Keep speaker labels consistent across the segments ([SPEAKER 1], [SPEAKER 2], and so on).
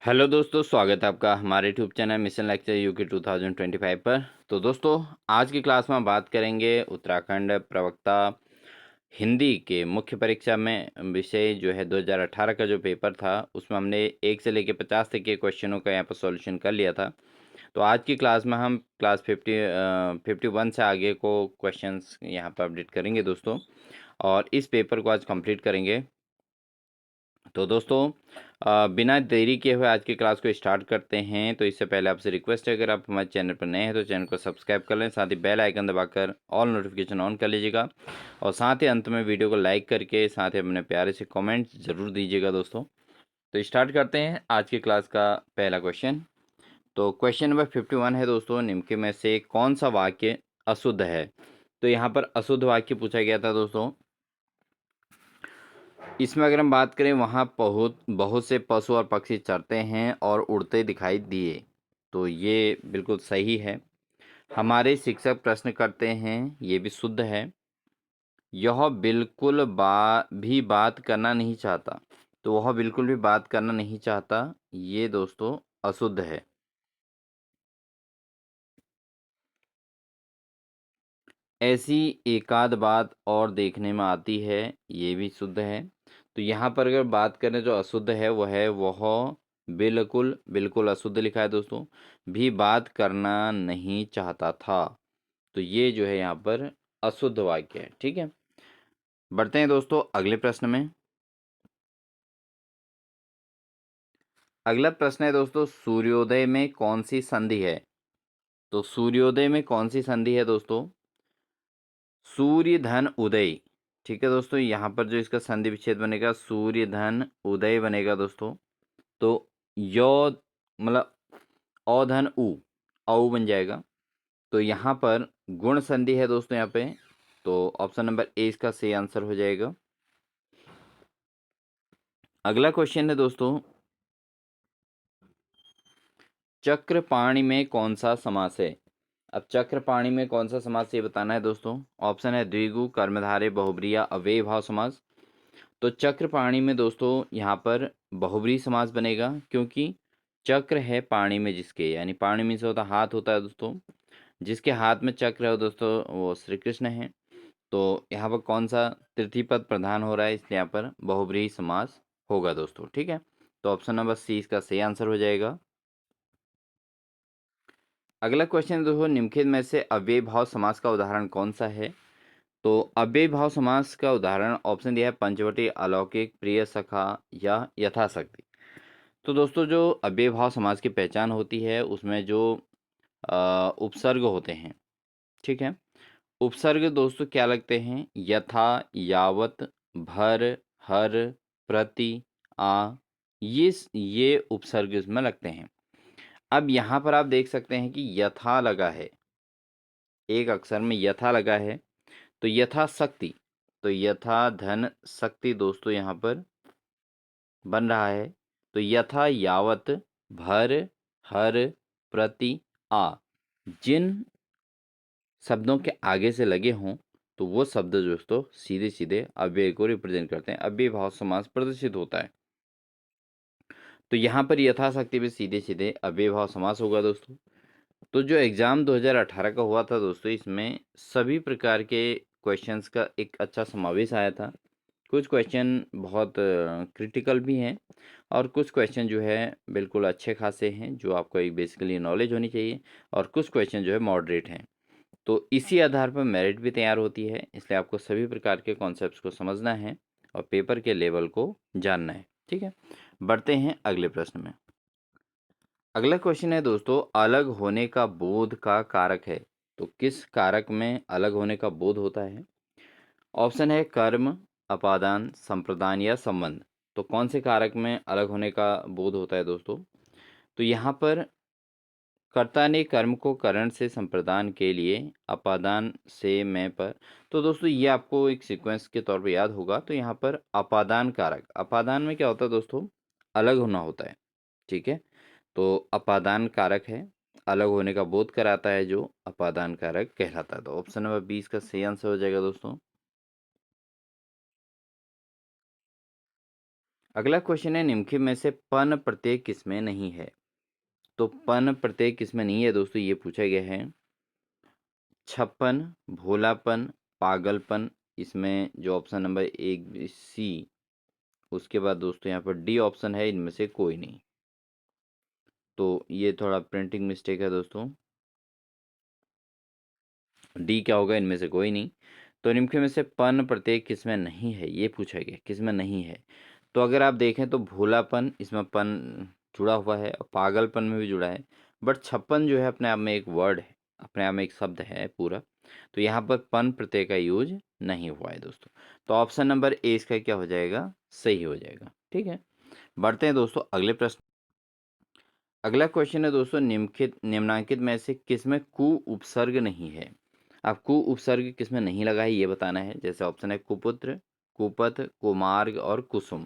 [SPEAKER 1] Hello दोस्तों, स्वागत है आपका हमारे YouTube channel mission lecture UK 2025 पर। तो दोस्तों, आज की क्लास में हम बात करेंगे उत्तराखंड प्रवक्ता हिंदी के मुख्य परीक्षा में विषय जो है 2018 का जो पेपर था, उसमें हमने 1 से लेकर 50 तक के क्वेश्चनों का यहाँ पर सॉल्यूशन कर लिया था। तो आज की क्लास में हम क्लास 51 से आगे को क्वेश्चंस यहाँ पर अपडेट करेंगे दोस्तों, और इस पेपर को आज कंप्लीट करेंगे। तो दोस्तों, बिना देरी किए हुए आज की क्लास को स्टार्ट करते हैं। तो इससे पहले आपसे रिक्वेस्ट है, अगर आप हमारे चैनल पर नए हैं तो चैनल को सब्सक्राइब कर लें, साथ ही बेल आइकन दबाकर ऑल नोटिफिकेशन ऑन कर लीजिएगा, और साथ ही अंत में वीडियो को लाइक करके साथ ही अपने प्यारे से कमेंट जरूर दीजिएगा दोस्तों। तो स्टार्ट करते हैं आज की क्लास का पहला क्वेश्चन। तो क्वेश्चन नंबर 51 है दोस्तों, निम्न में से कौन सा वाक्य अशुद्ध है। तो यहाँ पर अशुद्ध वाक्य पूछा गया था दोस्तों। इसमें अगर हम बात करें, वहाँ बहुत बहुत से पशु और पक्षी चरते हैं और उड़ते दिखाई दिए। तो ये बिल्कुल सही है। हमारे शिक्षक प्रश्न करते हैं, ये भी शुद्ध है। यह बिल्कुल भी बात करना नहीं चाहता। तो वह बिल्कुल भी बात करना नहीं चाहता, ये दोस्तों अशुद्ध है। ऐसी एकाध बात और देखने में आती है, ये भी शुद्ध है। तो यहाँ पर अगर बात करें, जो अशुद्ध है वह बिल्कुल बिल्कुल अशुद्ध लिखा है दोस्तों। भी बात करना नहीं चाहता था। तो ये जो है यहाँ पर अशुद्ध वाक्य है। ठीक है, बढ़ते हैं दोस्तों अगले प्रश्न में। अगला प्रश्न है दोस्तों, सूर्योदय में कौन सी संधि है। तो सूर्योदय में कौन सी संधि है दोस्तों। सूर्य धन उदय। ठीक है दोस्तों, यहाँ पर जो इसका संधि विच्छेद बनेगा, सूर्य धन उदय बनेगा दोस्तों। तो यो मतलब औधन उ, औ बन जाएगा। तो यहाँ पर गुण संधि है दोस्तों यहाँ पे। तो ऑप्शन नंबर ए इसका सही आंसर हो जाएगा। अगला क्वेश्चन है दोस्तों, चक्रपाणी में कौन सा समास है। अब चक्रपाणी में कौन सा समास, ये बताना है दोस्तों। ऑप्शन है द्विगु, कर्मधारय, बहुब्रीहि, अव्ययी भाव समास। तो चक्रपाणी में दोस्तों यहाँ पर बहुब्रीहि समास बनेगा, क्योंकि चक्र है पाणी में जिसके, यानी पाणी में से होता हाथ होता है दोस्तों। जिसके हाथ में चक्र है दोस्तों, वो श्री कृष्ण है। तो यहाँ पर कौन सा तृतीय पद प्रधान हो रहा है, इसलिए यहाँ पर बहुब्रीहि समास होगा दोस्तों। ठीक है, तो ऑप्शन नंबर सी इसका सही आंसर हो जाएगा। अगला क्वेश्चन दोस्तों, निम्नलिखित में से अव्ययी भाव समास का उदाहरण कौन सा है। तो अव्ययी भाव समास का उदाहरण ऑप्शन दिया है पंचवटी, अलौकिक, प्रिय सखा या यथाशक्ति। तो दोस्तों, जो अव्ययी भाव समास की पहचान होती है, उसमें जो उपसर्ग होते हैं, ठीक है, उपसर्ग दोस्तों क्या लगते हैं, यथा, यावत, भर, हर, प्रति, आ, ये उपसर्ग इसमें लगते हैं। अब यहाँ पर आप देख सकते हैं कि यथा लगा है, एक अक्षर में यथा लगा है। तो यथा शक्ति, तो यथा धन शक्ति दोस्तों यहाँ पर बन रहा है। तो यथा, यावत, भर, हर, प्रति, आ, जिन शब्दों के आगे से लगे हों, तो वो शब्द दोस्तों सीधे सीधे अव्यय को रिप्रेजेंट करते हैं, अव्यय भाव समास प्रदर्शित होता है। तो यहाँ पर यथाशक्ति भी सीधे सीधे अव्यय भाव समास होगा दोस्तों। तो जो एग्ज़ाम 2018 का हुआ था दोस्तों, इसमें सभी प्रकार के क्वेश्चंस का एक अच्छा समावेश आया था। कुछ क्वेश्चन बहुत क्रिटिकल भी हैं, और कुछ क्वेश्चन जो है बिल्कुल अच्छे खासे हैं, जो आपको एक बेसिकली नॉलेज होनी चाहिए, और कुछ क्वेश्चन जो है मॉडरेट हैं। तो इसी आधार पर मेरिट भी तैयार होती है, इसलिए आपको सभी प्रकार के कॉन्सेप्ट्स को समझना है और पेपर के लेवल को जानना है। ठीक है, बढ़ते हैं अगले प्रश्न में। अगला क्वेश्चन है दोस्तों, अलग होने का बोध का कारक है। तो किस कारक में अलग होने का बोध होता है। ऑप्शन है कर्म, अपादान, संप्रदान या संबंध। तो कौन से कारक में अलग होने का बोध होता है दोस्तों। तो यहाँ पर कर्ता ने कर्म को करण से संप्रदान के लिए, अपादान से मैं पर। तो दोस्तों, ये आपको एक सीक्वेंस के तौर पे याद होगा। तो यहाँ पर अपादान कारक, अपादान में क्या होता है दोस्तों, अलग होना होता है। ठीक है, तो अपादान कारक है, अलग होने का बोध कराता है, जो अपादान कारक कहलाता है। तो ऑप्शन नंबर 20 का सही आंसर हो जाएगा दोस्तों। अगला क्वेश्चन है, निम्नलिखित में से पन प्रत्यय किसमें नहीं है? तो पन प्रत्यय किसमें नहीं है दोस्तों, ये पूछा गया है। छप्पन, भोलापन, पागलपन, इसमें जो ऑप्शन नंबर एक सी, उसके बाद दोस्तों यहाँ पर डी ऑप्शन है, इनमें से कोई नहीं। तो ये थोड़ा प्रिंटिंग मिस्टेक है दोस्तों, डी क्या होगा, इनमें से कोई नहीं। तो निम्नलिखित में से पन प्रत्यय किसमें नहीं है, ये पूछा गया किसमें नहीं है। तो अगर आप देखें तो भोलापन, इसमें पन जुड़ा हुआ है और पागलपन में भी जुड़ा है। बट छप्पन जो है अपने आप में एक वर्ड है, अपने आप में एक शब्द है पूरा। तो यहाँ पर पन प्रत्यय का यूज नहीं हुआ है दोस्तों। तो ऑप्शन नंबर ए इसका क्या हो जाएगा, सही हो जाएगा। ठीक है, बढ़ते हैं दोस्तों अगले प्रश्न। अगला क्वेश्चन है दोस्तों, निम्नांकित में से किसमें कु उपसर्ग नहीं है? आप कु उपसर्ग किसमें नहीं लगा है ये बताना है। जैसे ऑप्शन है कुपुत्र, कुपथ, कुमार्ग और कुसुम।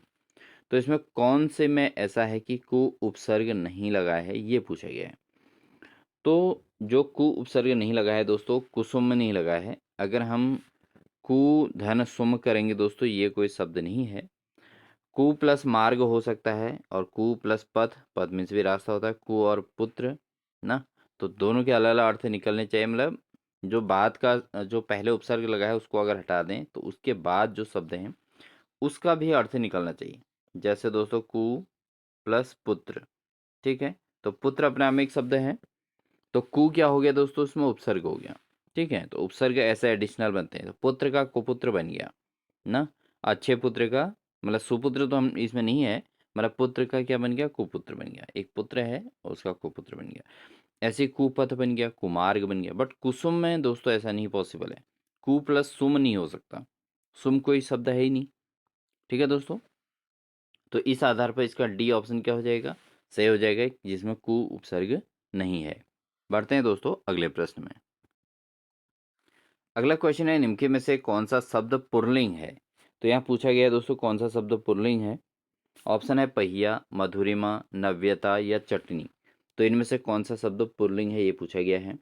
[SPEAKER 1] तो इसमें कौन से में ऐसा है कि कु उपसर्ग नहीं लगा है, ये पूछा गया है। तो जो कु उपसर्ग नहीं लगा है दोस्तों, कुसुम में नहीं लगा है। अगर हम कु धन सुम करेंगे दोस्तों, ये कोई शब्द नहीं है। कु प्लस मार्ग हो सकता है, और कु प्लस पथ, पथ मीन्स भी रास्ता होता है, कु और पुत्र ना। तो दोनों के अलग अलग अर्थ निकलने चाहिए। मतलब जो बाद का जो पहले उपसर्ग लगा है उसको अगर हटा दें तो उसके बाद जो शब्द हैं उसका भी अर्थ निकलना चाहिए। जैसे दोस्तों कु प्लस पुत्र, ठीक है। तो पुत्र अपने आप में एक शब्द है, तो कु क्या हो गया दोस्तों, उसमें उपसर्ग हो गया। ठीक है, तो उपसर्ग ऐसे एडिशनल बनते हैं। तो पुत्र का कुपुत्र बन गया ना। अच्छे पुत्र का, मतलब सुपुत्र तो हम इसमें नहीं है, मतलब पुत्र का क्या बन गया, कुपुत्र बन गया। एक पुत्र है और उसका कुपुत्र बन गया। ऐसे कुपथ बन गया, कुमार्ग बन गया। बट कुसुम में दोस्तों ऐसा नहीं पॉसिबल है, कु प्लस सुम नहीं हो सकता, सुम कोई शब्द है ही नहीं। ठीक है दोस्तों, तो इस आधार पर इसका डी ऑप्शन क्या हो जाएगा, सही हो जाएगा, जिसमें कु उपसर्ग नहीं है। बढ़ते हैं दोस्तों अगले प्रश्न में। अगला क्वेश्चन है, निम्नलिखित में से कौन सा शब्द पुल्लिंग है? तो यहाँ पूछा गया है दोस्तों कौन सा शब्द पुल्लिंग है। ऑप्शन है पहिया, मधुरिमा, नव्यता या चटनी। तो इनमें से कौन सा शब्द पुल्लिंग है, ये पूछा गया है।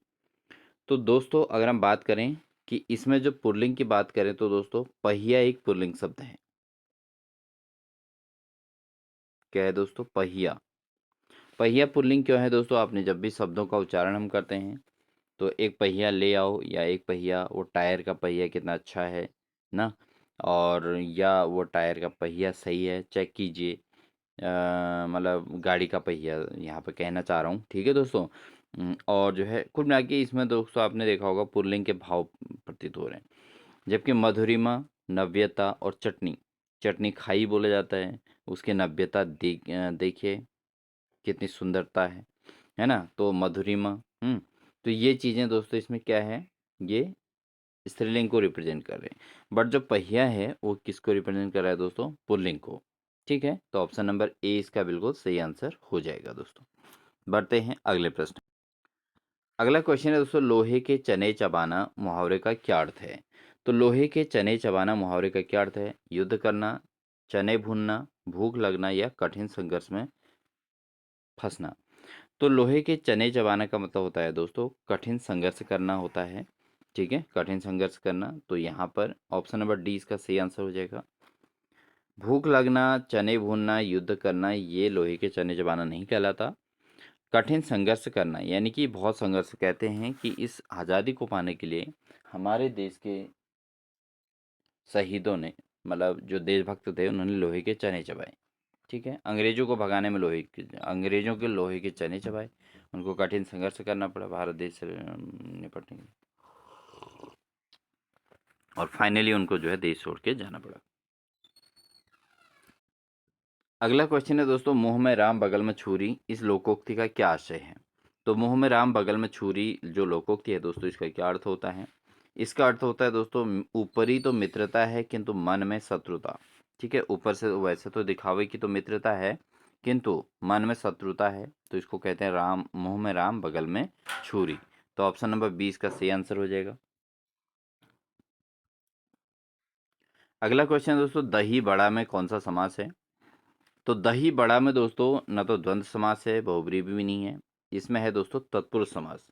[SPEAKER 1] तो दोस्तों अगर हम बात करें कि इसमें जो पुल्लिंग की बात करें तो दोस्तों पहिया एक पुल्लिंग शब्द है। क्या है दोस्तों, पहिया। पहिया पुल्लिंग क्यों है दोस्तों, आपने जब भी शब्दों का उच्चारण हम करते हैं तो एक पहिया ले आओ, या एक पहिया, वो टायर का पहिया कितना अच्छा है ना, और या वो टायर का पहिया सही है, चेक कीजिए। मतलब गाड़ी का पहिया यहाँ पे कहना चाह रहा हूँ। ठीक है दोस्तों। और जो है कुल मिला के इसमें दोस्तों आपने देखा होगा पुल्लिंग के भाव प्रतीत हो रहे हैं। जबकि मधुरिमा, नव्यता और चटनी, चटनी खाई बोला जाता है, उसकी नव्यता देखिए कितनी सुंदरता है ना। तो मधुरिमा, तो ये चीज़ें दोस्तों इसमें क्या है, ये स्त्रीलिंग को रिप्रेजेंट कर रहे हैं। बट जो पहिया है वो किसको रिप्रेजेंट कर रहा है दोस्तों, पुल्लिंग को। ठीक है, तो ऑप्शन नंबर ए इसका बिल्कुल सही आंसर हो जाएगा दोस्तों। बढ़ते हैं अगले प्रश्न। अगला क्वेश्चन है दोस्तों, लोहे के चने चबाना मुहावरे का क्या अर्थ है? तो लोहे के चने चबाना मुहावरे का क्या अर्थ है? युद्ध करना, चने भूनना, भूख लगना या कठिन संघर्ष में फंसना। तो लोहे के चने चबाना का मतलब होता है दोस्तों कठिन संघर्ष करना होता है। ठीक है, कठिन संघर्ष करना। तो यहाँ पर ऑप्शन नंबर डी इसका सही आंसर हो जाएगा। भूख लगना, चने भूनना, युद्ध करना, ये लोहे के चने चबाना नहीं कहलाता। कठिन संघर्ष करना यानी कि बहुत संघर्ष, कहते हैं कि इस आज़ादी को पाने के लिए हमारे देश के शहीदों ने, मतलब जो देशभक्त थे, उन्होंने लोहे के चने चबाए। ठीक है, अंग्रेजों को भगाने में अंग्रेजों के लोहे के चने चबाए, उनको कठिन संघर्ष करना पड़ा भारत देश से निपटने के लिए, और फाइनली उनको जो है देश छोड़ के जाना पड़ा। अगला क्वेश्चन है दोस्तों, मुंह में राम बगल में छुरी, इस लोकोक्ति का क्या आशय है? तो मुंह में राम बगल में छुरी जो लोकोक्ति है दोस्तों, इसका क्या अर्थ होता है? इसका अर्थ होता है दोस्तों, ऊपरी तो मित्रता है किंतु मन में शत्रुता। ठीक है, ऊपर से वैसे तो दिखावे की तो मित्रता है किंतु मन में शत्रुता है, तो इसको कहते हैं राम, मुंह में राम बगल में छुरी। तो ऑप्शन नंबर 20 का सही आंसर हो जाएगा। अगला क्वेश्चन दोस्तों, दही बड़ा में कौन सा समास है? तो दही बड़ा में दोस्तों न तो द्वंद्व समास है, बहुब्रीहि भी नहीं है, इसमें है दोस्तों तत्पुरुष समास।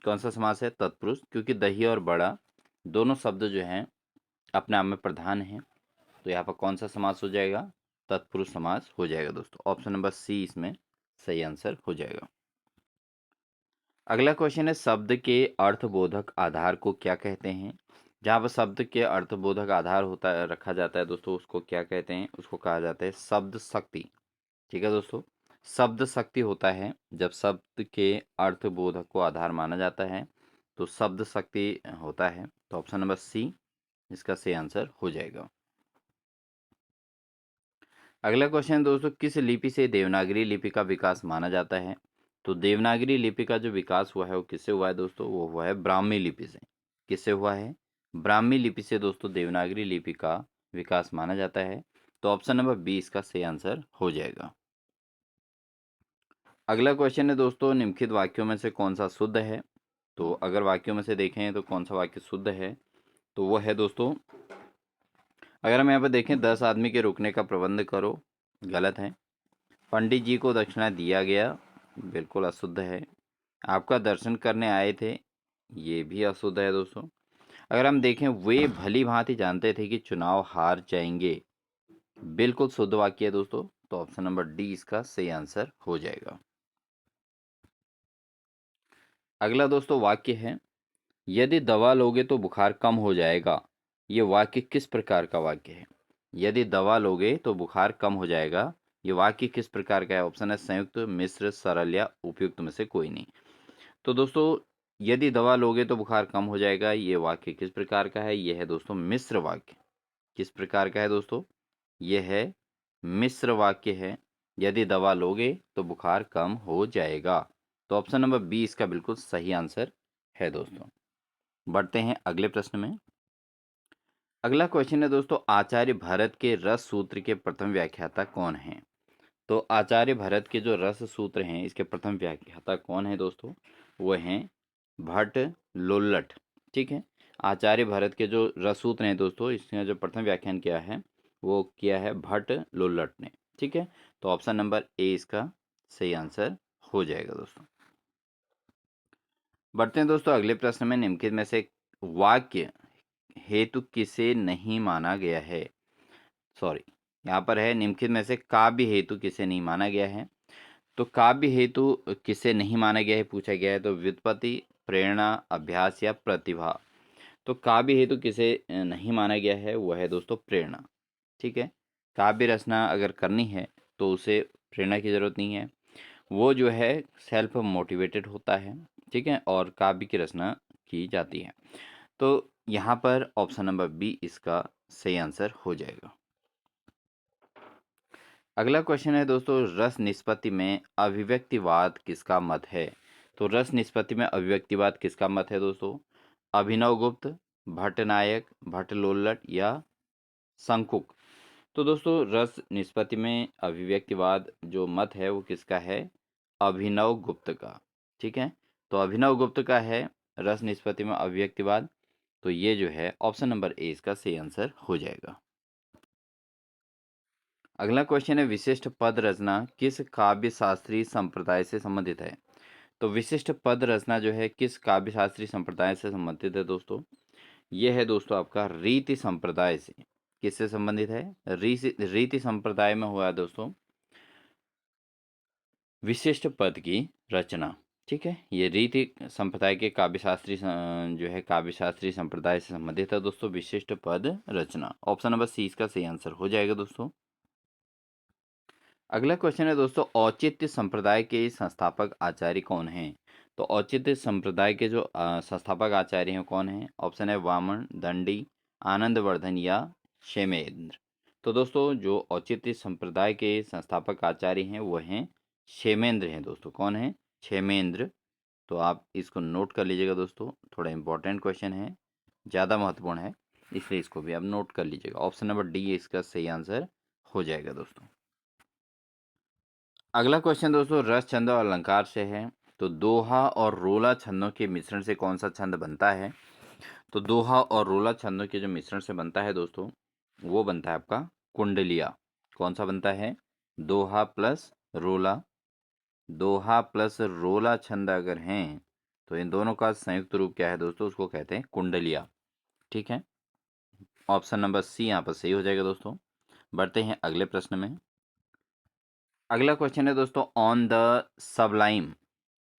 [SPEAKER 1] कौन सा समास है? तत्पुरुष, क्योंकि दही और बड़ा दोनों शब्द जो हैं अपने आप में प्रधान हैं। तो यहाँ पर कौन सा समास हो जाएगा? तत्पुरुष समास हो जाएगा दोस्तों। ऑप्शन नंबर सी इसमें सही आंसर हो जाएगा। अगला क्वेश्चन है, शब्द के अर्थबोधक आधार को क्या कहते हैं? जहाँ पर शब्द के अर्थबोधक आधार होता है, रखा जाता है दोस्तों, उसको क्या कहते हैं? उसको कहा जाता है शब्द शक्ति। ठीक है दोस्तों, शब्द शक्ति होता है जब शब्द के अर्थबोधक को आधार माना जाता है, तो शब्द शक्ति होता है। तो ऑप्शन नंबर सी इसका सही आंसर हो जाएगा। अगला क्वेश्चन दोस्तों, किस लिपि से देवनागरी लिपि का विकास माना जाता है? तो देवनागरी लिपि का जो विकास हुआ है वो किससे हुआ है दोस्तों? वो हुआ है ब्राह्मी लिपि से। किससे हुआ है? ब्राह्मी लिपि से दोस्तों देवनागरी लिपि का विकास माना जाता है। तो ऑप्शन नंबर बी इसका सही आंसर हो जाएगा। अगला क्वेश्चन है दोस्तों, निम्नलिखित वाक्यों में से कौन सा शुद्ध है? तो अगर वाक्यों में से देखें तो कौन सा वाक्य शुद्ध है? तो वो है दोस्तों, अगर हम यहाँ पर देखें, 10 आदमी के रुकने का प्रबंध करो, गलत है। पंडित जी को दक्षिणा दिया गया, बिल्कुल अशुद्ध है। आपका दर्शन करने आए थे, ये भी अशुद्ध है दोस्तों। अगर हम देखें, वे भली भांति जानते थे कि चुनाव हार जाएंगे, बिल्कुल शुद्ध वाक्य है दोस्तों। तो ऑप्शन नंबर डी इसका सही आंसर हो जाएगा। अगला दोस्तों वाक्य है, यदि दवा लोगे तो बुखार कम हो जाएगा। ये वाक्य किस प्रकार का वाक्य है? यदि दवा लोगे तो बुखार कम हो जाएगा, ये वाक्य किस प्रकार का है? ऑप्शन है संयुक्त, मिश्र, सरल या उपयुक्त में से कोई नहीं। तो दोस्तों, यदि दवा लोगे तो बुखार कम हो जाएगा, ये वाक्य किस प्रकार का है? यह है दोस्तों मिश्र वाक्य। किस प्रकार का है दोस्तों? यह है मिश्र वाक्य है। यदि दवा लोगे तो बुखार कम हो जाएगा। तो ऑप्शन नंबर बी इसका बिल्कुल सही आंसर है दोस्तों। बढ़ते हैं अगले प्रश्न में। अगला क्वेश्चन है दोस्तों, आचार्य भरत के रस सूत्र के प्रथम व्याख्याता कौन हैं? तो आचार्य भरत के जो रस सूत्र हैं, इसके प्रथम व्याख्याता कौन है दोस्तों? वो हैं भट्ट लोल्लट। ठीक है, आचार्य भरत के जो रस सूत्र हैं दोस्तों, इसने जो प्रथम व्याख्यान किया है वो किया है भट्ट लोल्लट ने। ठीक है, तो ऑप्शन नंबर ए इसका सही आंसर हो जाएगा दोस्तों। बढ़ते हैं दोस्तों अगले प्रश्न में, निम्नलिखित में से वाक्य हेतु किसे नहीं माना गया है? सॉरी, यहाँ पर है निम्नलिखित में से काव्य हेतु किसे नहीं माना गया है। तो काव्य हेतु किसे नहीं माना गया है पूछा गया है, तो व्युत्पत्ति, प्रेरणा, अभ्यास या प्रतिभा। तो काव्य हेतु किसे नहीं माना गया है, वह है दोस्तों प्रेरणा। ठीक है, काव्य रचना अगर करनी है तो उसे प्रेरणा की जरूरत नहीं है, वो जो है सेल्फ मोटिवेटेड होता है। ठीक है, और काव्य की रचना की जाती है। तो यहाँ पर ऑप्शन नंबर बी इसका सही आंसर हो जाएगा। अगला क्वेश्चन है दोस्तों, रस निष्पत्ति में अभिव्यक्तिवाद किसका मत है? तो रस निष्पत्ति में अभिव्यक्तिवाद किसका मत है दोस्तों? अभिनव गुप्त, भट्टनायक, भट्टलोल्लट या शंकुक। तो दोस्तों, रस निष्पत्ति में अभिव्यक्तिवाद जो मत है वो किसका है? अभिनव गुप्त का। ठीक है, तो अभिनव गुप्त का है रस निष्पत्ति में अभिव्यक्तिवाद। तो ये जो है ऑप्शन नंबर ए इसका सही आंसर हो जाएगा। अगला क्वेश्चन है, विशिष्ट पद रचना किस काव्य शास्त्रीय संप्रदाय से संबंधित है? तो विशिष्ट पद रचना जो है किस काव्य शास्त्रीय संप्रदाय से संबंधित है दोस्तों? यह है दोस्तों आपका रीति संप्रदाय से। किससे संबंधित है? रीति संप्रदाय में हुआ है दोस्तों विशिष्ट पद की रचना। ठीक है, ये रीति संप्रदाय के काव्यशास्त्री जो है काव्यशास्त्री संप्रदाय से संबंधित है दोस्तों विशिष्ट पद रचना। ऑप्शन नंबर सी इसका सही आंसर हो जाएगा दोस्तों। अगला क्वेश्चन है दोस्तों, औचित्य संप्रदाय के संस्थापक आचार्य कौन हैं? तो औचित्य संप्रदाय के जो संस्थापक आचार्य हैं कौन हैं? ऑप्शन है वामन, दंडी, आनंदवर्धन या क्षेमेंद्र। तो दोस्तों, जो औचित्य संप्रदाय के संस्थापक आचार्य हैं वो हैं क्षेमेंद्र हैं दोस्तों। कौन है? क्षेमेंद्र। तो आप इसको नोट कर लीजिएगा दोस्तों, थोड़ा इंपॉर्टेंट क्वेश्चन है, ज़्यादा महत्वपूर्ण है, इसलिए इसको भी आप नोट कर लीजिएगा। ऑप्शन नंबर डी इसका सही आंसर हो जाएगा दोस्तों। अगला क्वेश्चन दोस्तों रस छंद और अलंकार से है। तो दोहा और रोला छंदों के मिश्रण से कौन सा छंद बनता है? तो दोहा और रोला छंदों के जो मिश्रण से बनता है दोस्तों, वो बनता है आपका कुंडलिया। कौन सा बनता है? दोहा प्लस रोला। दोहा प्लस रोला छंद अगर हैं तो इन दोनों का संयुक्त रूप क्या है दोस्तों? उसको कहते हैं कुंडलिया। ठीक है, ऑप्शन नंबर सी यहाँ पर सही हो जाएगा दोस्तों। बढ़ते हैं अगले प्रश्न में। अगला क्वेश्चन है दोस्तों, ऑन द सबलाइम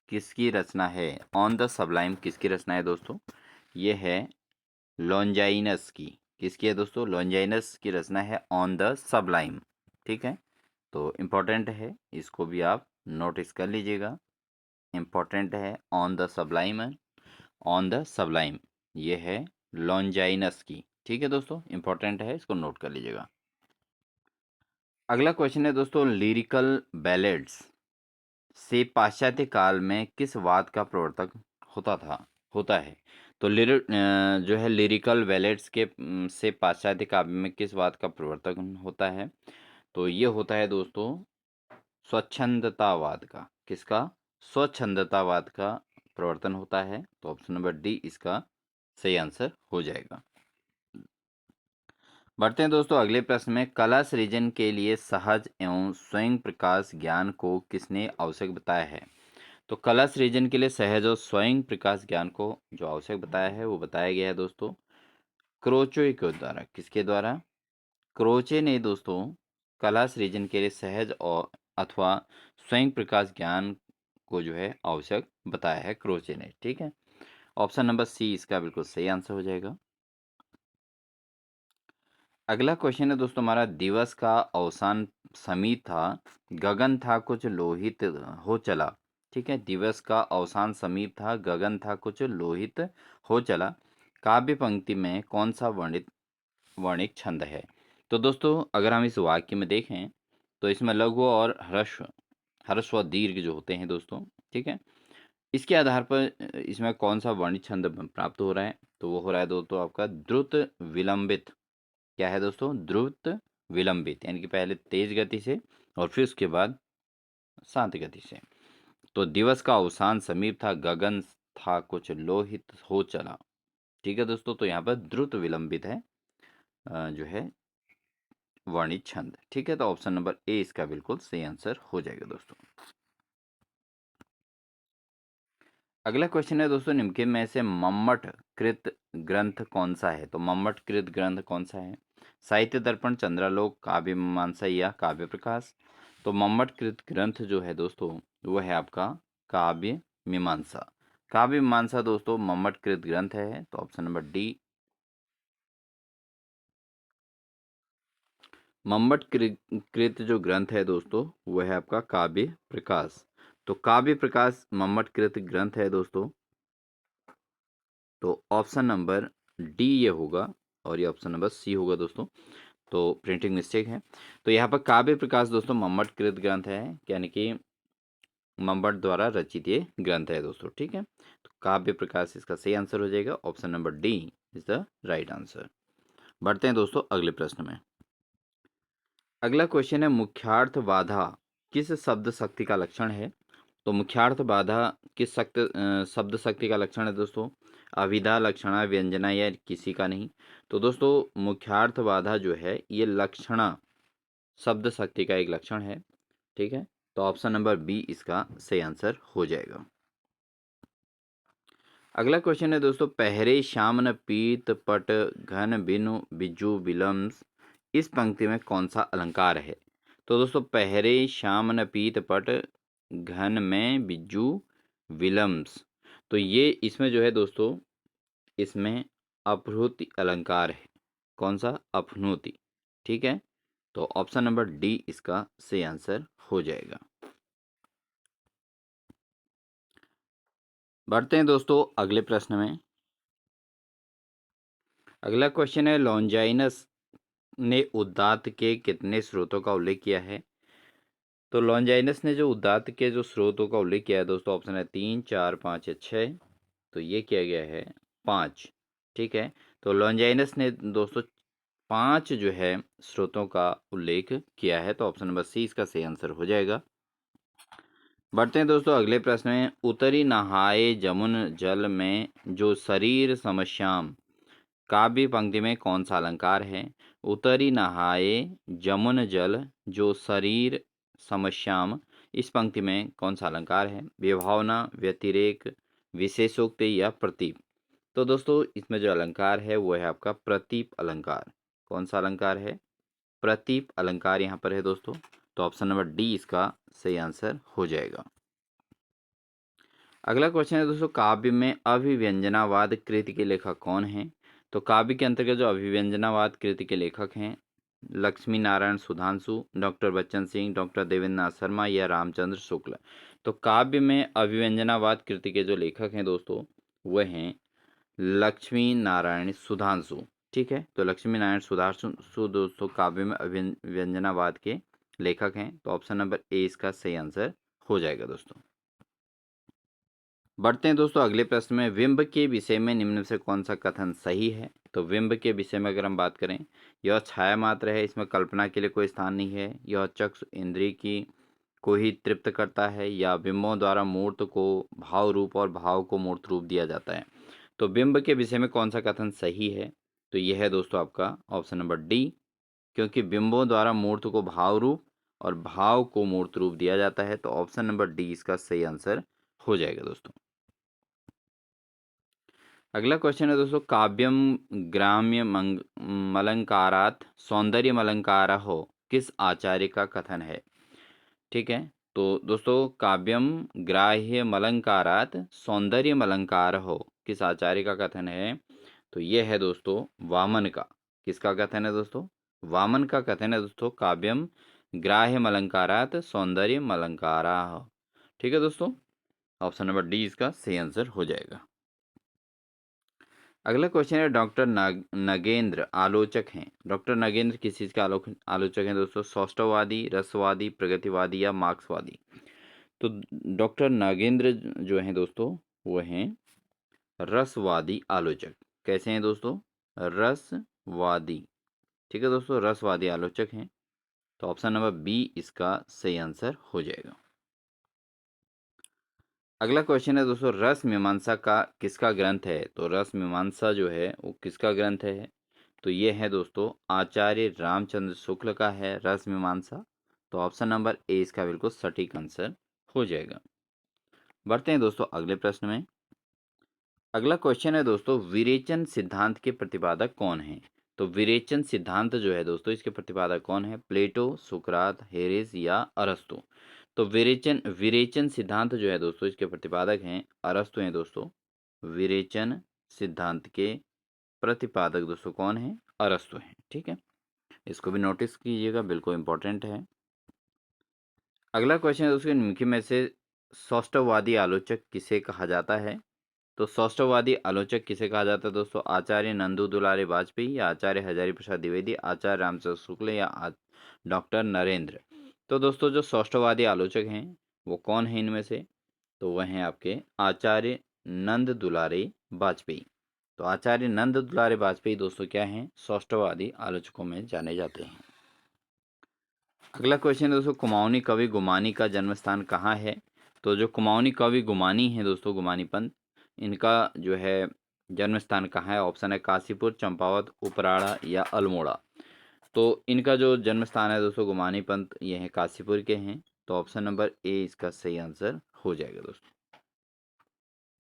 [SPEAKER 1] किसकी रचना है? ऑन द सबलाइम किसकी रचना है दोस्तों? ये है लॉन्जाइनस की। किसकी है दोस्तों? लॉन्जाइनस की रचना है ऑन द सबलाइम। ठीक है, तो इम्पोर्टेंट है, इसको भी आप नोटिस कर लीजिएगा। इम्पोर्टेंट है on the Sublime, on the Sublime, ये है लॉन्जाइनस की। ठीक है दोस्तों, इम्पोर्टेंट है, इसको नोट कर लीजिएगा। अगला क्वेश्चन है दोस्तों, लिरिकल बैलेड्स से पाश्चात्य काल में किस वाद का प्रवर्तक होता है? तो जो है लिरिकल बैलेड्स के से पाश्चात्य काव्य में किस वाद का प्रवर्तक होता है? तो ये होता है दोस्तों स्वच्छंदतावाद का। किसका? स्वच्छंदतावाद का प्रवर्तन होता है। तो ऑप्शन नंबर डी इसका सही आंसर हो जाएगा। बढ़ते हैं दोस्तों अगले प्रश्न में। कला सृजन के लिए सहज एवं स्वयं प्रकाश ज्ञान को किसने आवश्यक बताया है? तो कला सृजन के लिए सहज और स्वयं प्रकाश ज्ञान को जो आवश्यक बताया है वो बताया गया है दोस्तों क्रोचे के द्वारा। किसके द्वारा? क्रोचे ने दोस्तों कला सृजन के लिए सहज और अथवा स्वयं प्रकाश ज्ञान को जो है आवश्यक बताया है क्रोचे ने। ठीक है, ऑप्शन नंबर सी इसका बिल्कुल सही आंसर हो जाएगा। अगला क्वेश्चन है दोस्तों हमारा, दिवस का अवसान समीप था, गगन था कुछ लोहित हो चला। ठीक है, दिवस का अवसान समीप था, गगन था कुछ लोहित हो चला, काव्य पंक्ति में कौन सा वर्णिक छंद है? तो दोस्तों अगर हम इस वाक्य में देखें तो इसमें लघु और ह्रस्व ह्रस्व व दीर्घ जो होते हैं दोस्तों, ठीक है, इसके आधार पर इसमें कौन सा वर्णिक छंद प्राप्त हो रहा है? तो वो हो रहा है दोस्तों आपका द्रुत विलंबित। क्या है दोस्तों? द्रुत विलंबित, यानी कि पहले तेज गति से और फिर उसके बाद शांत गति से। तो दिवस का अवसान समीप था, गगन था कुछ लोहित हो चला। ठीक है दोस्तों, तो यहाँ पर द्रुत विलंबित है जो है वर्णित छंद। ठीक है, तो ऑप्शन नंबर ए इसका बिल्कुल सही आंसर हो जाएगा दोस्तों। अगला क्वेश्चन है दोस्तों, निम्नलिखित में से मम्मट कृत ग्रंथ कौन सा है? तो मम्मट कृत ग्रंथ कौन सा है? साहित्य दर्पण, चंद्रालोक, काव्य मीमांसा या काव्य प्रकाश? तो मम्मट कृत ग्रंथ जो है दोस्तों वो है आपका काव्य मीमांसा। काव्य मीमांसा दोस्तों मम्मट कृत ग्रंथ है। तो ऑप्शन नंबर डी। मम्मट कृत जो ग्रंथ है दोस्तों वो है आपका काव्य प्रकाश। तो काव्य प्रकाश मम्मट कृत ग्रंथ है दोस्तों। तो ऑप्शन नंबर डी ये होगा और ये ऑप्शन नंबर सी होगा दोस्तों। तो प्रिंटिंग मिस्टेक है। तो यहाँ पर काव्य प्रकाश दोस्तों मम्मट कृत ग्रंथ है, यानी कि मम्मट द्वारा रचित ये ग्रंथ है दोस्तों। ठीक है, तो काव्य प्रकाश इसका सही आंसर हो जाएगा। Option number D is the right answer. बढ़ते हैं दोस्तों अगले प्रश्न में। अगला क्वेश्चन है, मुख्यार्थ बाधा किस शब्द शक्ति का लक्षण है? तो मुख्यार्थ बाधा किस शब्द शक्ति का लक्षण है दोस्तों? अभिधा, लक्षणा, व्यंजना या किसी का नहीं? तो दोस्तों मुख्यार्थ बाधा जो है ये लक्षणा शब्द शक्ति का एक लक्षण है। ठीक है, तो ऑप्शन नंबर बी इसका सही आंसर हो जाएगा। अगला क्वेश्चन है दोस्तों, पहरे श्याम न पीत पट घन बिनु बिजु बिलम्स, इस पंक्ति में कौन सा अलंकार है? तो दोस्तों पहरे श्याम न पीत पट घन में बिजु विलम्स, तो ये इसमें जो है दोस्तों इसमें अपहृति अलंकार है। कौन सा? अपहृति। ठीक है, तो ऑप्शन नंबर डी इसका सही आंसर हो जाएगा। बढ़ते हैं दोस्तों अगले प्रश्न में। अगला क्वेश्चन है, लॉन्जाइनस ने उदात्त के कितने स्रोतों का उल्लेख किया है? तो लॉन्जाइनस ने जो उदात्त के जो स्रोतों का उल्लेख किया है दोस्तों, ऑप्शन है 3, 4, 5 या 6। तो ये किया गया है 5। ठीक है, तो लॉन्जाइनस ने दोस्तों 5 जो है स्रोतों का उल्लेख किया है। तो ऑप्शन नंबर सी इसका सही आंसर हो जाएगा। बढ़ते हैं दोस्तों अगले प्रश्न में। उतरी नहाए जमुन जल में जो शरीर समश्याम, काव्य पंक्ति में कौन सा अलंकार है? उतरी नहाए जमुन जल जो शरीर समश्याम, इस पंक्ति में कौन सा अलंकार है? विभावना, व्यतिरेक, विशेषोक्ति या प्रतीप? तो दोस्तों इसमें जो अलंकार है वो है आपका प्रतीप अलंकार। कौन सा अलंकार है? प्रतीप अलंकार यहाँ पर है दोस्तों। तो ऑप्शन नंबर डी इसका सही आंसर हो जाएगा। अगला क्वेश्चन है दोस्तों, काव्य में अभिव्यंजनावाद कृति के लेखक कौन हैं? तो काव्य के अंतर्गत जो अभिव्यंजनावाद कृति के लेखक हैं, लक्ष्मी नारायण सुधांशु, डॉक्टर बच्चन सिंह, डॉक्टर देवेंद्र नाथ शर्मा या रामचंद्र शुक्ल। तो काव्य में अभिव्यंजनावाद कृति के जो लेखक हैं दोस्तों, वह हैं लक्ष्मी नारायण सुधांशु। ठीक है, तो लक्ष्मी नारायण सुधांशु दोस्तों काव्य में अभिव्यंजनावाद के लेखक हैं। तो ऑप्शन नंबर ए इसका सही आंसर हो जाएगा दोस्तों। बढ़ते हैं दोस्तों अगले प्रश्न में, बिंब के विषय में निम्न में से कौन सा कथन सही है? तो बिंब के विषय में अगर हम बात करें, यह छाया मात्र है, इसमें कल्पना के लिए कोई स्थान नहीं है, यह चक्षु इंद्रिय की को ही तृप्त करता है, या बिंबों द्वारा मूर्त को भाव रूप और भाव को मूर्त रूप दिया जाता है। तो बिंब के विषय में कौन सा कथन सही है? तो यह है दोस्तों आपका ऑप्शन नंबर डी, क्योंकि बिंबों द्वारा मूर्त को भाव रूप और भाव को मूर्त रूप दिया जाता है। तो ऑप्शन नंबर डी इसका सही आंसर हो जाएगा दोस्तों। अगला क्वेश्चन है दोस्तों, काव्यम ग्राम्य मलंकारात सौंदर्य मलंकार हो किस आचार्य का कथन है? ठीक है, तो दोस्तों काव्यम ग्राह्य मलंकारात सौंदर्य मलंकार हो किस आचार्य का कथन है? तो यह है दोस्तों वामन का। किसका कथन है दोस्तों? वामन का कथन है दोस्तों, काव्यम ग्राह्य मलंकारात सौंदर्य मलंकारा। ठीक है दोस्तों, ऑप्शन नंबर डी इसका सही आंसर हो जाएगा। अगला क्वेश्चन है, डॉक्टर नगेंद्र आलोचक हैं। डॉक्टर नगेंद्र किस चीज़ के आलोचक हैं दोस्तों? सौष्ठववादी, रसवादी, प्रगतिवादी या मार्क्सवादी। तो डॉक्टर नागेंद्र जो हैं दोस्तों, वो हैं रसवादी आलोचक। कैसे हैं दोस्तों? रसवादी। ठीक है दोस्तों, रसवादी आलोचक हैं। तो ऑप्शन नंबर बी इसका सही आंसर हो जाएगा। अगला क्वेश्चन है दोस्तों, रस मीमांसा का किसका ग्रंथ है? तो रस मीमांसा जो है वो किसका ग्रंथ है? तो ये है दोस्तों आचार्य रामचंद्र शुक्ल का है रस मीमांसा। तो ऑप्शन नंबर ए इसका बिल्कुल सटीक आंसर हो जाएगा। बढ़ते हैं दोस्तों अगले प्रश्न में। अगला क्वेश्चन है दोस्तों, विरेचन सिद्धांत के प्रतिपादक कौन हैं? तो विरेचन सिद्धांत जो है दोस्तों, इसके प्रतिपादक कौन है? प्लेटो, सुकरात, हेरेस या अरस्तु। तो विरेचन विरेचन सिद्धांत जो है दोस्तों, इसके प्रतिपादक हैं अरस्तु हैं दोस्तों। विरेचन सिद्धांत के प्रतिपादक दोस्तों कौन है? अरस्तु हैं। ठीक है, इसको भी नोटिस कीजिएगा, बिल्कुल इंपॉर्टेंट है। अगला क्वेश्चन है दोस्तों, निम्न में से सौष्ठववादी आलोचक किसे कहा जाता है? तो सौष्ठववादी आलोचक किसे कहा जाता है दोस्तों? आचार्य नंदू दुलारे वाजपेयी या आचार्य हजारी प्रसाद द्विवेदी, आचार्य रामचंद्र शुक्ल या डॉक्टर नरेंद्र। तो दोस्तों जो सौष्ठववादी आलोचक हैं वो कौन है इनमें से? तो वह हैं आपके आचार्य नंद दुलारे वाजपेयी। तो आचार्य नंद दुलारे वाजपेयी दोस्तों क्या हैं? सौष्ठववादी आलोचकों में जाने जाते हैं। अगला क्वेश्चन है दोस्तों, कुमाऊनी कवि गुमानी का जन्म स्थान कहाँ है? तो जो कुमाऊनी कवि गुमानी है दोस्तों, गुमानी पंथ, इनका जो है जन्म स्थान कहाँ है? ऑप्शन है काशीपुर, चंपावत, उपराड़ा या अल्मोड़ा। तो इनका जो जन्म स्थान है दोस्तों गुमानी पंथ, ये है काशीपुर के हैं। तो ऑप्शन नंबर ए इसका सही आंसर हो जाएगा दोस्तों।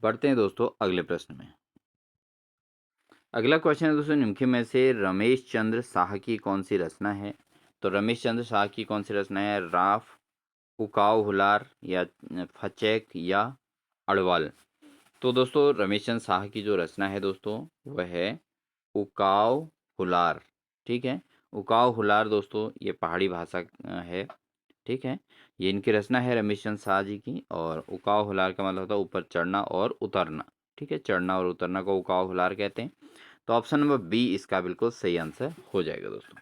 [SPEAKER 1] बढ़ते हैं दोस्तों अगले प्रश्न में। अगला क्वेश्चन है दोस्तों, निम्न में से रमेश चंद्र शाह की कौन सी रचना है? तो रमेश चंद्र शाह की कौन सी रचना है? राफ, उकाव हुलार या फचैक या अड़वाल। तो दोस्तों रमेश चंद्र शाह की जो रचना है दोस्तों, वह है उकाव हुलार। ठीक है, उकाव हुलार दोस्तों ये पहाड़ी भाषा है। ठीक है, ये इनकी रचना है रमेश चंद्र शाह जी की। और उकाव हुलार का मतलब होता है ऊपर चढ़ना और उतरना। ठीक है, चढ़ना और उतरना को उकाव हुलार कहते हैं। तो ऑप्शन नंबर बी इसका बिल्कुल सही आंसर हो जाएगा दोस्तों।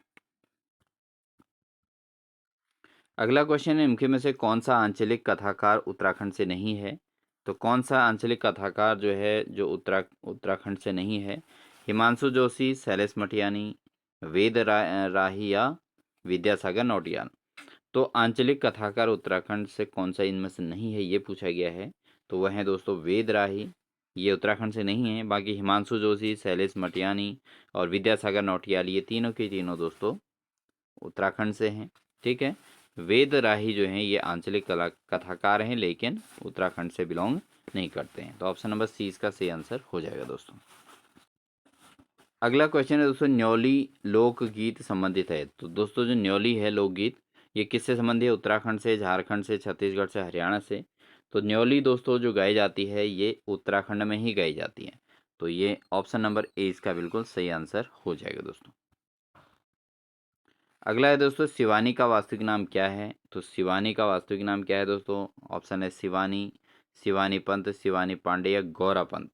[SPEAKER 1] अगला क्वेश्चन है, इनके में से कौन सा आंचलिक कथाकार उत्तराखंड से नहीं है? तो कौन सा आंचलिक कथाकार जो है जो उत्तराखंड से नहीं है? हिमांशु जोशी, शैलेश मटियानी, वेद राही या विद्यासागर नौटियाल। तो आंचलिक कथाकार उत्तराखंड से कौन सा इनमें से नहीं है, ये पूछा गया है। तो वह है दोस्तों वेद राही, ये उत्तराखंड से नहीं है। बाकी हिमांशु जोशी, शैलेश मटियानी और विद्यासागर नौटियाल, ये तीनों के तीनों दोस्तों उत्तराखंड से हैं। ठीक है, वेद राही जो हैं ये आंचलिक कथाकार हैं, लेकिन उत्तराखंड से बिलोंग नहीं करते हैं। तो ऑप्शन नंबर सी इसका सही आंसर हो जाएगा दोस्तों। अगला क्वेश्चन है दोस्तों, न्यौली लोकगीत संबंधित है। तो दोस्तों जो न्यौली है लोकगीत, ये किससे संबंधित है? उत्तराखंड से, झारखंड से, छत्तीसगढ़ से, हरियाणा से। तो न्यौली दोस्तों जो गाई जाती है ये उत्तराखंड में ही गाई जाती है। तो ये ऑप्शन नंबर ए इसका बिल्कुल सही आंसर हो जाएगा दोस्तों। अगला है दोस्तों, शिवानी का वास्तविक नाम क्या है? तो शिवानी का वास्तविक नाम क्या है दोस्तों? ऑप्शन है शिवानी, शिवानी पंत, शिवानी पांडे या गौरा पंत।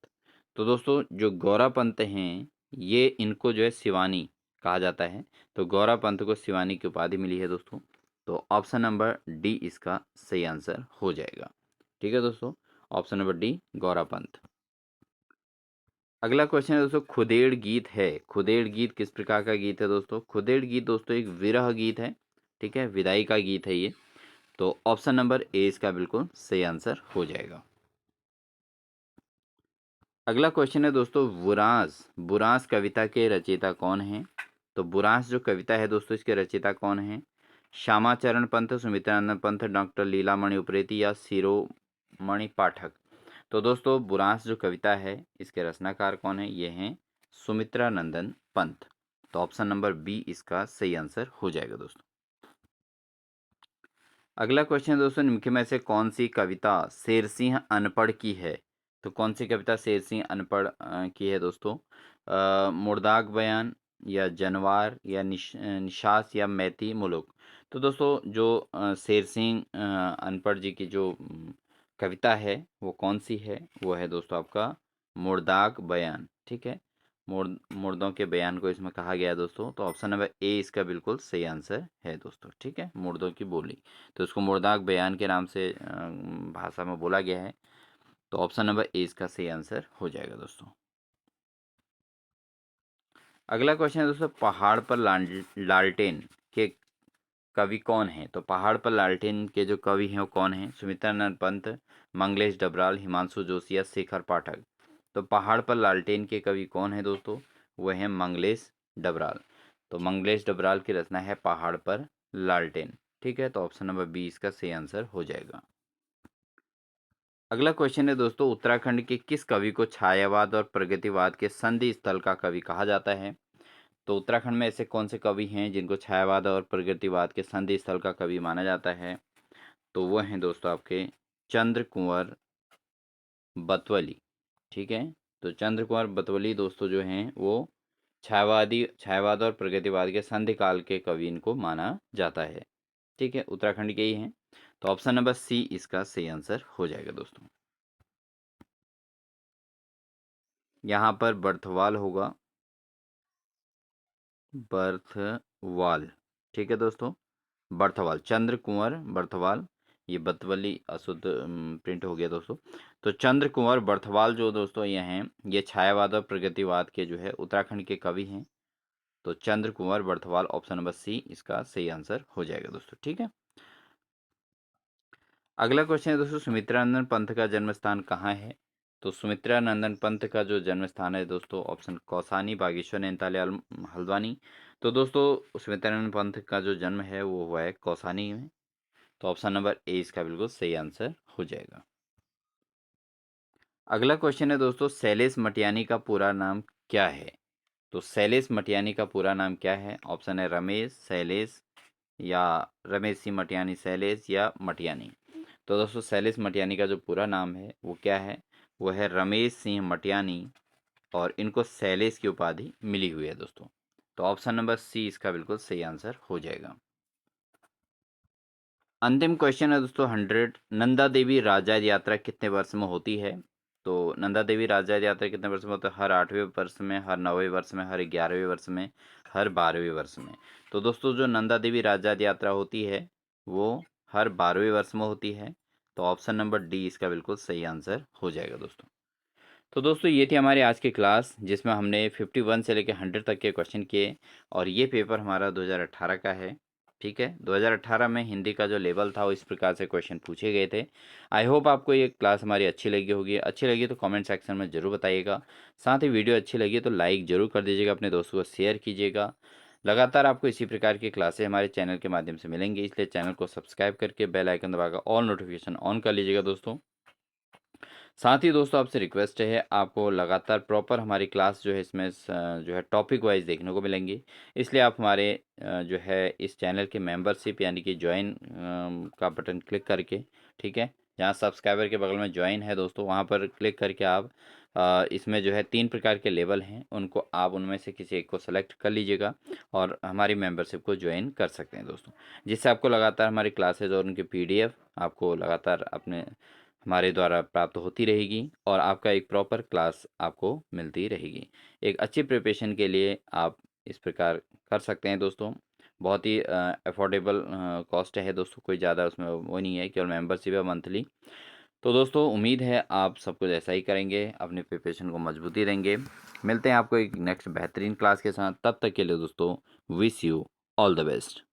[SPEAKER 1] तो दोस्तों जो गौरा पंत हैं, ये इनको जो है शिवानी कहा जाता है। तो गौरा पंत को शिवानी की उपाधि मिली है दोस्तों। तो ऑप्शन नंबर डी इसका सही आंसर हो जाएगा। ठीक है दोस्तों, option number D Gaura Pant. अगला क्वेश्चन है दोस्तों, खुदेड़ गीत है। खुदेड़ गीत किस प्रकार का गीत है दोस्तों? खुदेड़ गीत दोस्तों एक विरह गीत है। ठीक है, विदाई का गीत है ये। तो ऑप्शन नंबर ए इसका बिल्कुल सही आंसर हो जाएगा। अगला क्वेश्चन है दोस्तों, बुरांस। बुरांस कविता के रचयिता कौन हैं? तो बुरांस जो कविता है दोस्तों, इसके रचयिता कौन हैं? श्यामाचरण पंत, सुमित्रानंद पंत, डॉक्टर लीलामणि उप्रेती या शिरोमणि पाठक। तो दोस्तों बुरांस जो कविता है इसके रचनाकार कौन है? ये हैं सुमित्रानंदन पंत। तो ऑप्शन नंबर बी इसका सही आंसर हो जाएगा दोस्तों। अगला क्वेश्चन है दोस्तों, निम्न में से कौन सी कविता शेरसिंह अनपढ़ की है? तो कौन सी कविता शेरसिंह अनपढ़ की है दोस्तों? मुर्दाक बयान या जनवार या निशास या मैती मुलुक। तो दोस्तों जो शेरसिंह अनपढ़ जी की जो कविता है वो कौन सी है? वो है दोस्तों आपका मुर्दाक बयान। ठीक है, मुर्दों के बयान को इसमें कहा गया है दोस्तों। तो ऑप्शन नंबर ए इसका बिल्कुल सही आंसर है दोस्तों। ठीक है, मुर्दों की बोली, तो इसको मुर्दाक बयान के नाम से भाषा में बोला गया है। तो ऑप्शन नंबर ए इसका सही आंसर हो जाएगा दोस्तों। अगला क्वेश्चन है दोस्तों, पहाड़ पर लालटेन के कवि कौन हैं? तो पहाड़ पर लालटेन के जो कवि हैं वो कौन हैं? सुमित्रानंद पंत, मंगलेश डबराल, हिमांशु जोशी या शेखर पाठक। तो पहाड़ पर लालटेन के कवि कौन है दोस्तों? वह हैं मंगलेश डबराल। तो मंगलेश डबराल की रचना है पहाड़ पर लालटेन। ठीक है, तो ऑप्शन नंबर बी इसका सही आंसर हो जाएगा। अगला क्वेश्चन है दोस्तों, उत्तराखंड के किस कवि को छायावाद और प्रगतिवाद के संधि स्थल का कवि कहा जाता है? तो उत्तराखंड में ऐसे कौन से कवि हैं जिनको छायावाद और प्रगतिवाद के संधि स्थल का कवि माना जाता है? तो वो हैं दोस्तों आपके चंद्र कुंवर बतवली। ठीक है, तो चंद्र कुंवर बतवली दोस्तों जो हैं वो छायावाद और प्रगतिवाद के संधि काल के कवि इनको माना जाता है। ठीक है, उत्तराखंड के ही हैं। तो ऑप्शन नंबर सी इसका सही आंसर हो जाएगा दोस्तों। यहाँ पर बर्थवाल होगा, बर्थवाल। ठीक है दोस्तों, बर्थवाल, चंद्र कुंवर बर्थवाल। ये बतवली अशुद्ध प्रिंट हो गया दोस्तों। तो चंद्र कुंवर बर्थवाल जो दोस्तों ये हैं, ये छायावाद और प्रगतिवाद के जो है उत्तराखंड के कवि हैं। तो चंद्र कुंवर बर्थवाल, ऑप्शन नंबर सी इसका सही आंसर हो जाएगा दोस्तों। ठीक है, अगला क्वेश्चन है दोस्तों, सुमित्रानंदन पंथ का जन्म स्थान कहाँ है? तो सुमित्रानंदन पंथ का जो जन्म स्थान है दोस्तों, ऑप्शन कौसानी, बागेश्वर, नैनीताल या हल्द्वानी। तो दोस्तों सुमित्रानंद पंथ का जो जन्म है वो हुआ है कौसानी में। तो ऑप्शन नंबर ए इसका बिल्कुल सही आंसर हो जाएगा। अगला क्वेश्चन है दोस्तों, शैलेश मटियानी का पूरा नाम क्या है? तो शैलेश मटियानी का पूरा नाम क्या है? ऑप्शन है रमेश, शैलेश या रमेश सिंह मटियानी, शैलेश या मटियानी। तो दोस्तों शैलेश मटियानी का जो पूरा नाम है वो क्या है? वो है रमेश सिंह मटियानी, और इनको शैलेश की उपाधि मिली हुई है दोस्तों। तो ऑप्शन नंबर सी इसका बिल्कुल सही आंसर हो जाएगा। अंतिम क्वेश्चन है दोस्तों 100, नंदा देवी राजा यात्रा कितने वर्ष में होती है? तो नंदा देवी राजा यात्रा कितने वर्ष में होता है? हर 8वें वर्ष में, हर 9वें वर्ष में, हर 11वें वर्ष में, हर 12वें वर्ष में। तो दोस्तों जो नंदा देवी राजा यात्रा होती है वो हर 12वें वर्ष में होती है। तो ऑप्शन नंबर डी इसका बिल्कुल सही आंसर हो जाएगा दोस्तों। तो दोस्तों ये थी हमारी आज की क्लास, जिसमें हमने 51 से लेकर 100 तक के क्वेश्चन किए, और ये पेपर हमारा 2018 का है। ठीक है, 2018 में हिंदी का जो लेवल था वो इस प्रकार से क्वेश्चन पूछे गए थे। आई होप आपको ये क्लास हमारी अच्छी लगी होगी। अच्छी लगी तो कमेंट सेक्शन में ज़रूर बताइएगा। साथ ही वीडियो अच्छी लगी तो लाइक ज़रूर कर दीजिएगा, अपने दोस्तों को शेयर कीजिएगा। लगातार आपको इसी प्रकार की क्लासें हमारे चैनल के माध्यम से मिलेंगी, इसलिए चैनल को सब्सक्राइब करके बेल आइकन दबाकर ऑल नोटिफिकेशन ऑन कर लीजिएगा दोस्तों। साथ ही दोस्तों आपसे रिक्वेस्ट है, आपको लगातार प्रॉपर हमारी क्लास जो है इसमें जो है टॉपिक वाइज देखने को मिलेंगी। इसलिए आप हमारे जो है इस चैनल के मेंबरशिप यानी कि ज्वाइन का बटन क्लिक करके, ठीक है, जहाँ सब्सक्राइबर के बगल में ज्वाइन है दोस्तों, वहाँ पर क्लिक करके आप इसमें जो है 3 प्रकार के लेवल हैं, उनको आप उनमें से किसी एक को सेलेक्ट कर लीजिएगा और हमारी मेंबरशिप को ज्वाइन कर सकते हैं दोस्तों। जिससे आपको लगातार हमारी क्लासेज़ और उनकी पीडीएफ आपको लगातार अपने हमारे द्वारा प्राप्त होती रहेगी और आपका एक प्रॉपर क्लास आपको मिलती रहेगी। एक अच्छी प्रिपरेशन के लिए आप इस प्रकार कर सकते हैं दोस्तों। बहुत ही अफोर्डेबल कॉस्ट है दोस्तों, कोई ज़्यादा उसमें वो नहीं है, केवल मेंबरशिप है मंथली। तो दोस्तों उम्मीद है आप सब कुछ ऐसा ही करेंगे, अपनी प्रिपरेशन को मजबूती देंगे। मिलते हैं आपको एक नेक्स्ट बेहतरीन क्लास के साथ, तब तक के लिए दोस्तों wish you all the best.